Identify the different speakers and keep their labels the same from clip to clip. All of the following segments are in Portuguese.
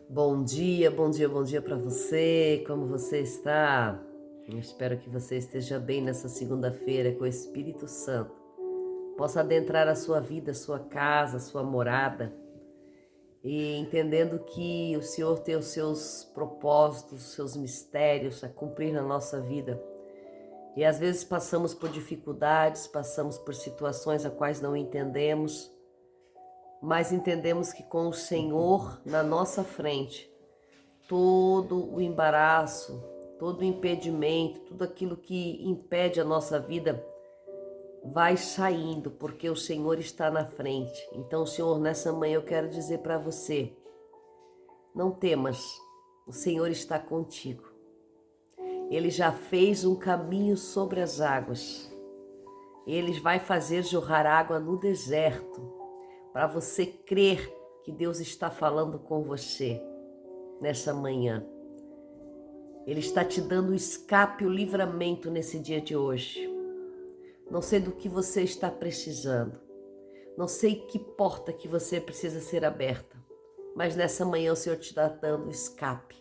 Speaker 1: Bom dia, bom dia, bom dia para você. Como você está? Eu espero que você esteja bem nessa segunda-feira, que o Espírito Santo possa adentrar a sua vida, a sua casa, a sua morada, e entendendo que o Senhor tem os seus propósitos, os seus mistérios a cumprir na nossa vida. E às vezes passamos por dificuldades, passamos por situações a quais não entendemos, mas entendemos que com o Senhor na nossa frente, todo o embaraço, todo o impedimento, tudo aquilo que impede a nossa vida vai saindo, porque o Senhor está na frente. Então, Senhor, nessa manhã eu quero dizer para você, não temas, o Senhor está contigo. Ele já fez um caminho sobre as águas. Ele vai fazer jorrar água no deserto, para você crer que Deus está falando com você nessa manhã. Ele está te dando o escape, o livramento nesse dia de hoje. Não sei do que você está precisando. Não sei que porta que você precisa ser aberta. Mas nessa manhã o Senhor te está dando o escape.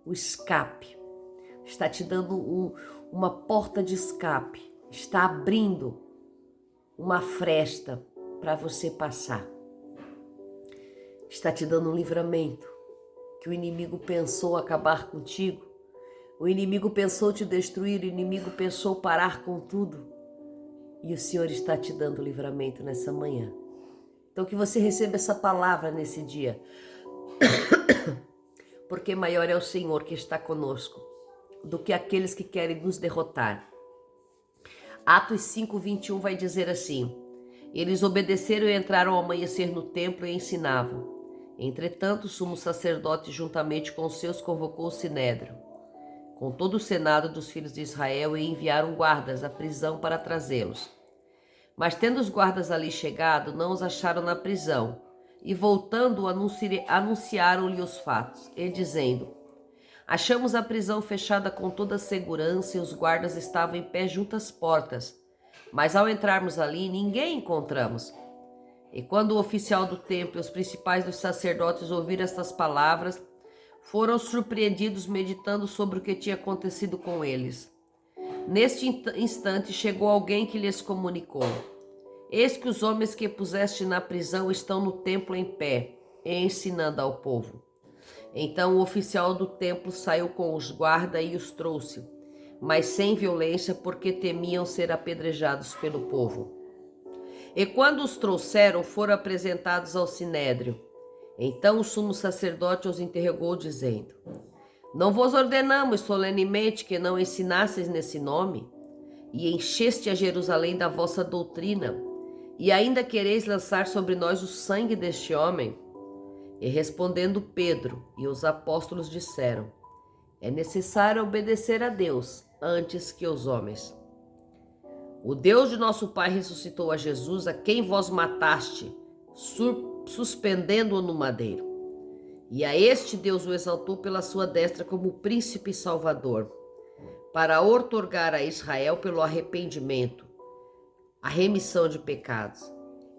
Speaker 1: O escape. Está te dando uma porta de escape. Está abrindo uma fresta para você passar. Está te dando um livramento. Que o inimigo pensou acabar contigo. O inimigo pensou te destruir, o inimigo pensou parar com tudo. E o Senhor está te dando livramento nessa manhã. Então que você receba essa palavra nesse dia. Porque maior é o Senhor que está conosco do que aqueles que querem nos derrotar. Atos 5:21 vai dizer assim: eles obedeceram e entraram ao amanhecer no templo e ensinavam. Entretanto, o sumo sacerdote, juntamente com os seus, convocou o sinédrio, com todo o senado dos filhos de Israel, e enviaram guardas à prisão para trazê-los. Mas tendo os guardas ali chegado, não os acharam na prisão, e voltando anunciaram-lhe os fatos, e dizendo: achamos a prisão fechada com toda a segurança, e os guardas estavam em pé junto às portas, mas ao entrarmos ali, ninguém encontramos. E quando o oficial do templo e os principais dos sacerdotes ouviram estas palavras, foram surpreendidos meditando sobre o que tinha acontecido com eles. Neste instante chegou alguém que lhes comunicou: eis que os homens que puseste na prisão estão no templo em pé, ensinando ao povo. Então o oficial do templo saiu com os guardas e os trouxe, mas sem violência, porque temiam ser apedrejados pelo povo. E quando os trouxeram, foram apresentados ao sinédrio. Então o sumo sacerdote os interrogou, dizendo: não vos ordenamos solenemente que não ensinasseis nesse nome? E encheste a Jerusalém da vossa doutrina, e ainda quereis lançar sobre nós o sangue deste homem? E respondendo Pedro e os apóstolos disseram: é necessário obedecer a Deus antes que aos homens. O Deus de nosso Pai ressuscitou a Jesus, a quem vós mataste, suspendendo-o no madeiro. E a este Deus o exaltou pela sua destra como príncipe e salvador, para outorgar a Israel pelo arrependimento a remissão de pecados.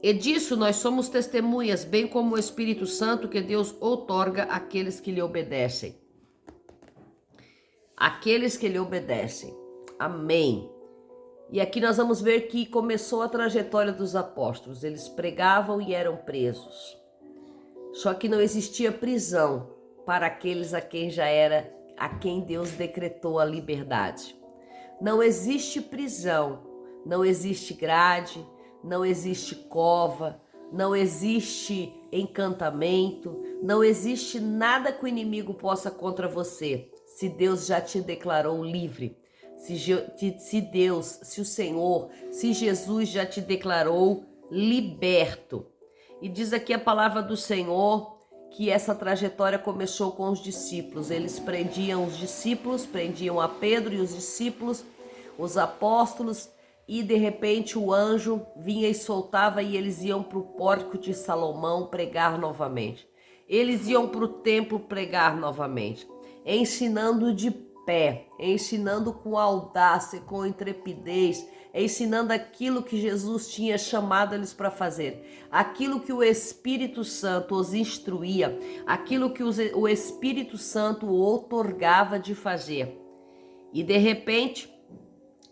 Speaker 1: E disso nós somos testemunhas, bem como o Espírito Santo que Deus outorga àqueles que lhe obedecem. Aqueles que lhe obedecem. Amém. E aqui nós vamos ver que começou a trajetória dos apóstolos. Eles pregavam e eram presos. Só que não existia prisão para aqueles a quem Deus decretou a liberdade. Não existe prisão, não existe grade, não existe cova, não existe encantamento, não existe nada que o inimigo possa contra você, se Deus já te declarou livre. Se o Senhor, se Jesus já te declarou liberto. E diz aqui a palavra do Senhor que essa trajetória começou com os discípulos. Eles prendiam os discípulos, prendiam a Pedro e os discípulos, os apóstolos, e de repente o anjo vinha e soltava e eles iam para o pórtico de Salomão pregar novamente. Eles iam para o templo pregar novamente, ensinando de pé, ensinando com audácia, com intrepidez, ensinando aquilo que Jesus tinha chamado eles para fazer, aquilo que o Espírito Santo os instruía, aquilo que o Espírito Santo outorgava de fazer. E de repente,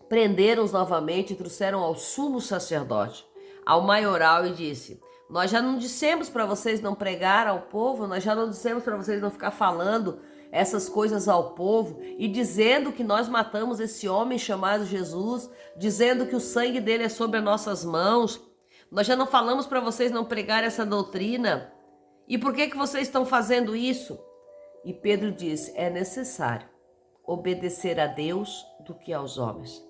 Speaker 1: prenderam-os novamente e trouxeram ao sumo sacerdote, ao maioral, e disse: nós já não dissemos para vocês não pregar ao povo, nós já não dissemos para vocês não ficar falando essas coisas ao povo e dizendo que nós matamos esse homem chamado Jesus, dizendo que o sangue dele é sobre as nossas mãos. Nós já não falamos para vocês não pregar essa doutrina? E por que vocês estão fazendo isso? E Pedro disse: é necessário obedecer a Deus do que aos homens.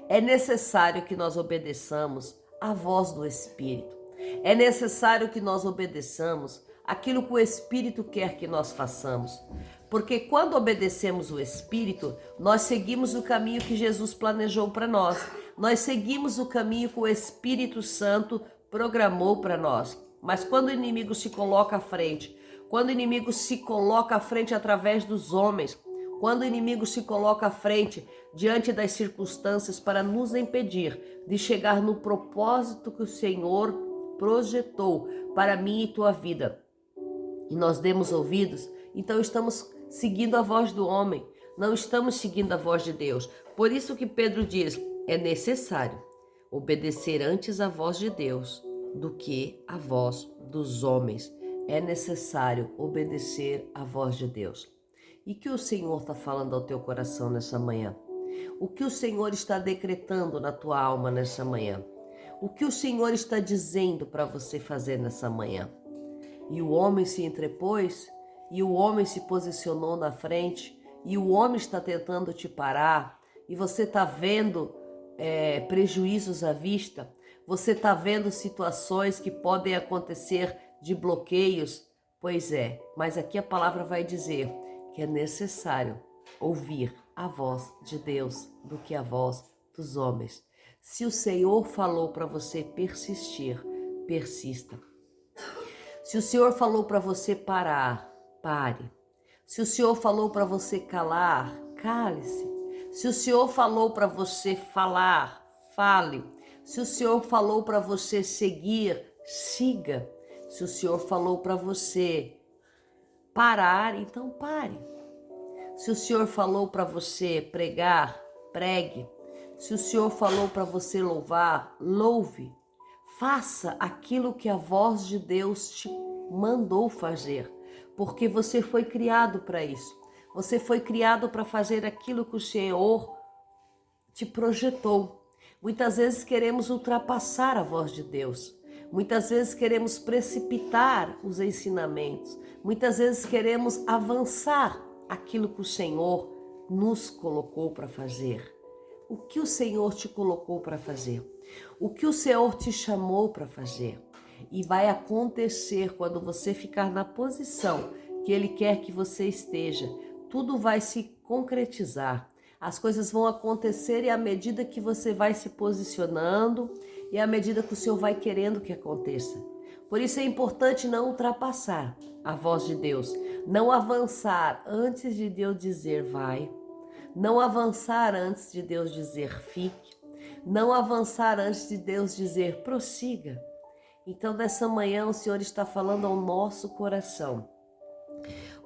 Speaker 1: É necessário que nós obedeçamos à voz do Espírito. É necessário que nós obedeçamos aquilo que o Espírito quer que nós façamos. Porque quando obedecemos o Espírito, nós seguimos o caminho que Jesus planejou para nós. Nós seguimos o caminho que o Espírito Santo programou para nós. Mas quando o inimigo se coloca à frente, quando o inimigo se coloca à frente através dos homens, quando o inimigo se coloca à frente diante das circunstâncias para nos impedir de chegar no propósito que o Senhor projetou para mim e tua vida, e nós demos ouvidos, então estamos seguindo a voz do homem, não estamos seguindo a voz de Deus. Por isso que Pedro diz: é necessário obedecer antes a voz de Deus do que a voz dos homens. É necessário obedecer a voz de Deus. E que o Senhor está falando ao teu coração nessa manhã? O que o Senhor está decretando na tua alma nessa manhã? O que o Senhor está dizendo para você fazer nessa manhã? E o homem se entrepôs, e o homem se posicionou na frente, e o homem está tentando te parar, e você está vendo prejuízos à vista, você está vendo situações que podem acontecer de bloqueios. Pois é, mas aqui a palavra vai dizer que é necessário ouvir a voz de Deus do que a voz dos homens. Se o Senhor falou para você persistir, persista. Se o Senhor falou para você parar, pare. Se o Senhor falou para você calar, cale-se. Se o Senhor falou para você falar, fale. Se o Senhor falou para você seguir, siga. Se o Senhor falou para você parar, então pare. Se o Senhor falou para você pregar, pregue. Se o Senhor falou para você louvar, louve. Faça aquilo que a voz de Deus te mandou fazer, porque você foi criado para isso. Você foi criado para fazer aquilo que o Senhor te projetou. Muitas vezes queremos ultrapassar a voz de Deus. Muitas vezes queremos precipitar os ensinamentos. Muitas vezes queremos avançar aquilo que o Senhor nos colocou para fazer. O que o Senhor te colocou para fazer? O que o Senhor te chamou para fazer? E vai acontecer quando você ficar na posição que Ele quer que você esteja. Tudo vai se concretizar. As coisas vão acontecer e à medida que você vai se posicionando e à medida que o Senhor vai querendo que aconteça. Por isso é importante não ultrapassar a voz de Deus, não avançar antes de Deus dizer vai, não avançar antes de Deus dizer fique, não avançar antes de Deus dizer prossiga. Então nessa manhã o Senhor está falando ao nosso coração.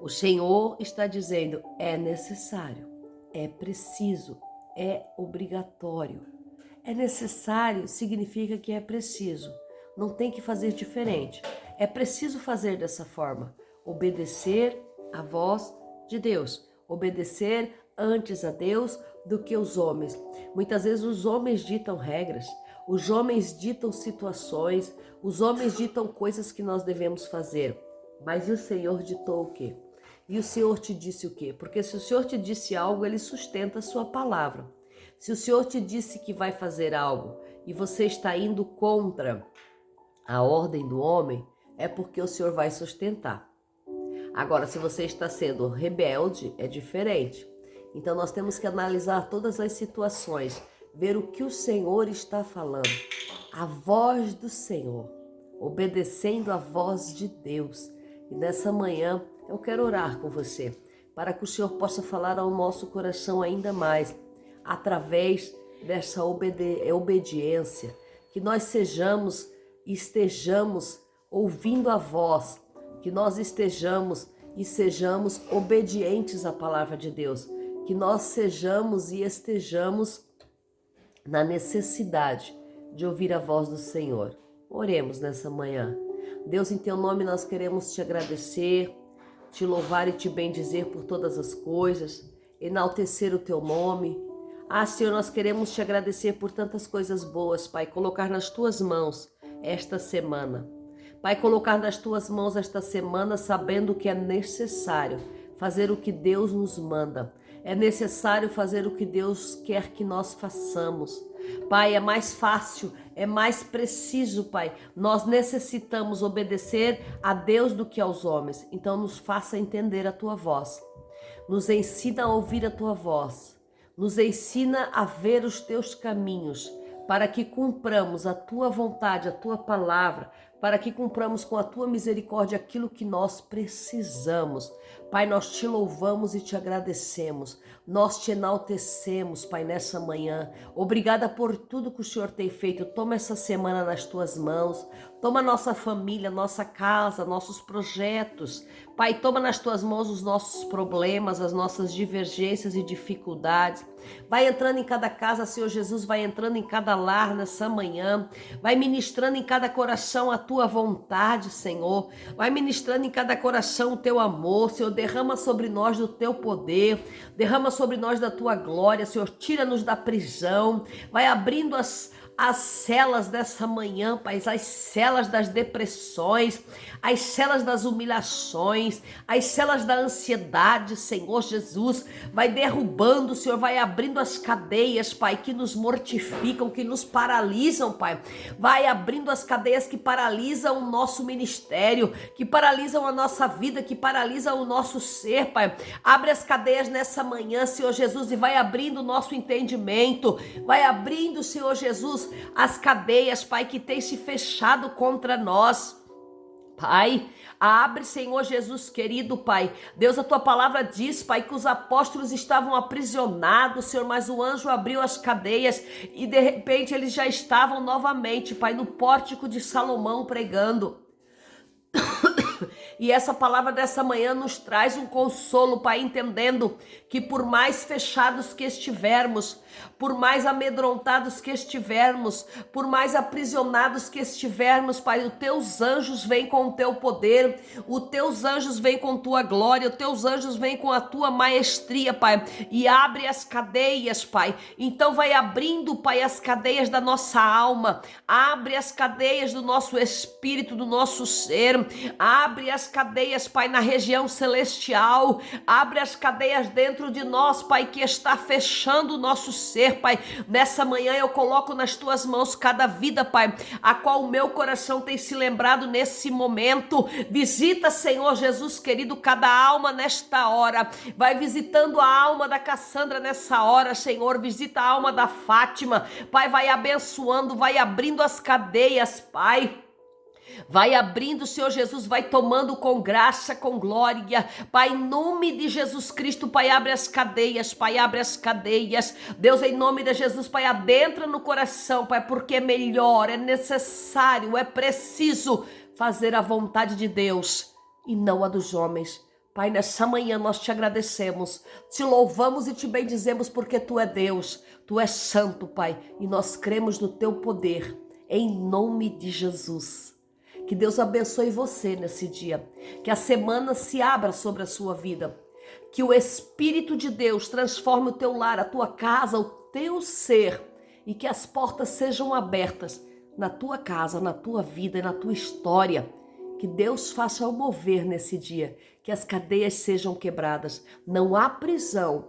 Speaker 1: O Senhor está dizendo: é necessário, é preciso, é obrigatório. É necessário significa que é preciso. Não tem que fazer diferente. É preciso fazer dessa forma. Obedecer à voz de Deus. Obedecer antes a Deus do que os homens. Muitas vezes os homens ditam regras. Os homens ditam situações. Os homens ditam coisas que nós devemos fazer. Mas e o Senhor ditou o quê? E o Senhor te disse o quê? Porque se o Senhor te disse algo, Ele sustenta a sua palavra. Se o Senhor te disse que vai fazer algo e você está indo contra a ordem do homem, é porque o Senhor vai sustentar. Agora, se você está sendo rebelde, é diferente. Então, nós temos que analisar todas as situações, ver o que o Senhor está falando. A voz do Senhor, obedecendo a voz de Deus. E nessa manhã, eu quero orar com você, para que o Senhor possa falar ao nosso coração ainda mais, através dessa obediência, que nós sejamos e estejamos ouvindo a voz, que nós estejamos e sejamos obedientes à palavra de Deus, que nós sejamos e estejamos na necessidade de ouvir a voz do Senhor. Oremos nessa manhã. Deus, em teu nome nós queremos te agradecer, te louvar e te bendizer por todas as coisas, enaltecer o teu nome. Senhor, nós queremos te agradecer por tantas coisas boas, Pai, colocar nas tuas mãos esta semana. Pai, colocar nas tuas mãos esta semana sabendo que é necessário fazer o que Deus nos manda. É necessário fazer o que Deus quer que nós façamos. Pai, é mais fácil, é mais preciso, Pai. Nós necessitamos obedecer a Deus do que aos homens. Então nos faça entender a tua voz. Nos ensina a ouvir a tua voz. Nos ensina a ver os teus caminhos, para que cumpramos a tua vontade, a tua palavra, para que cumpramos com a tua misericórdia aquilo que nós precisamos. Pai, nós te louvamos e te agradecemos. Nós te enaltecemos, Pai, nessa manhã. Obrigada por tudo que o Senhor tem feito. Toma essa semana nas tuas mãos. Toma nossa família, nossa casa, nossos projetos. Pai, toma nas tuas mãos os nossos problemas, as nossas divergências e dificuldades. Vai entrando em cada casa, Senhor Jesus, vai entrando em cada lar nessa manhã. Vai ministrando em cada coração a tua vontade, Senhor. Vai ministrando em cada coração o teu amor, Senhor. Derrama sobre nós do teu poder. Derrama sobre nós da tua glória, Senhor. Tira-nos da prisão. Vai abrindo as celas dessa manhã, Pai, as celas das depressões, as celas das humilhações, as celas da ansiedade, Senhor Jesus. Vai derrubando, Senhor, vai abrindo as cadeias, Pai, que nos mortificam, que nos paralisam, Pai. Vai abrindo as cadeias que paralisam o nosso ministério, que paralisam a nossa vida, que paralisam o nosso ser, Pai. Abre as cadeias nessa manhã, Senhor Jesus, e vai abrindo o nosso entendimento, vai abrindo, Senhor Jesus, as cadeias, Pai, que tem se fechado contra nós. Pai, abre, Senhor Jesus querido, Pai. Deus, a tua palavra diz, Pai, que os apóstolos estavam aprisionados, Senhor, mas o anjo abriu as cadeias e de repente eles já estavam novamente, Pai, no pórtico de Salomão pregando. E essa palavra dessa manhã nos traz um consolo, Pai, entendendo que por mais fechados que estivermos, por mais amedrontados que estivermos, por mais aprisionados que estivermos, Pai, os teus anjos vêm com o teu poder, os teus anjos vêm com tua glória, os teus anjos vêm com a tua maestria, Pai, e abre as cadeias, Pai. Então vai abrindo, Pai, as cadeias da nossa alma, abre as cadeias do nosso espírito, do nosso ser, abre as cadeias, Pai, na região celestial, abre as cadeias dentro de nós, Pai, que está fechando o nosso ser, Pai. Nessa manhã eu coloco nas tuas mãos cada vida, Pai, a qual o meu coração tem se lembrado nesse momento. Visita, Senhor Jesus querido, cada alma nesta hora. Vai visitando a alma da Cassandra nessa hora, Senhor. Visita a alma da Fátima, Pai. Vai abençoando, vai abrindo as cadeias, Pai. Vai abrindo, Senhor Jesus, vai tomando com graça, com glória, Pai, em nome de Jesus Cristo, Pai, abre as cadeias, Pai, abre as cadeias, Deus, em nome de Jesus, Pai, adentra no coração, Pai, porque é melhor, é necessário, é preciso fazer a vontade de Deus e não a dos homens. Pai, nessa manhã nós te agradecemos, te louvamos e te bendizemos porque Tu é Deus, Tu és santo, Pai, e nós cremos no Teu poder, em nome de Jesus. Que Deus abençoe você nesse dia, que a semana se abra sobre a sua vida, que o Espírito de Deus transforme o teu lar, a tua casa, o teu ser, e que as portas sejam abertas na tua casa, na tua vida e na tua história. Que Deus faça o mover nesse dia, que as cadeias sejam quebradas. Não há prisão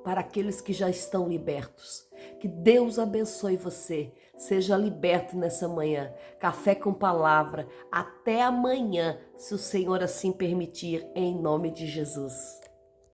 Speaker 1: para aqueles que já estão libertos. Que Deus abençoe você. Seja liberto nessa manhã. Café com palavra. Até amanhã, se o Senhor assim permitir, em nome de Jesus.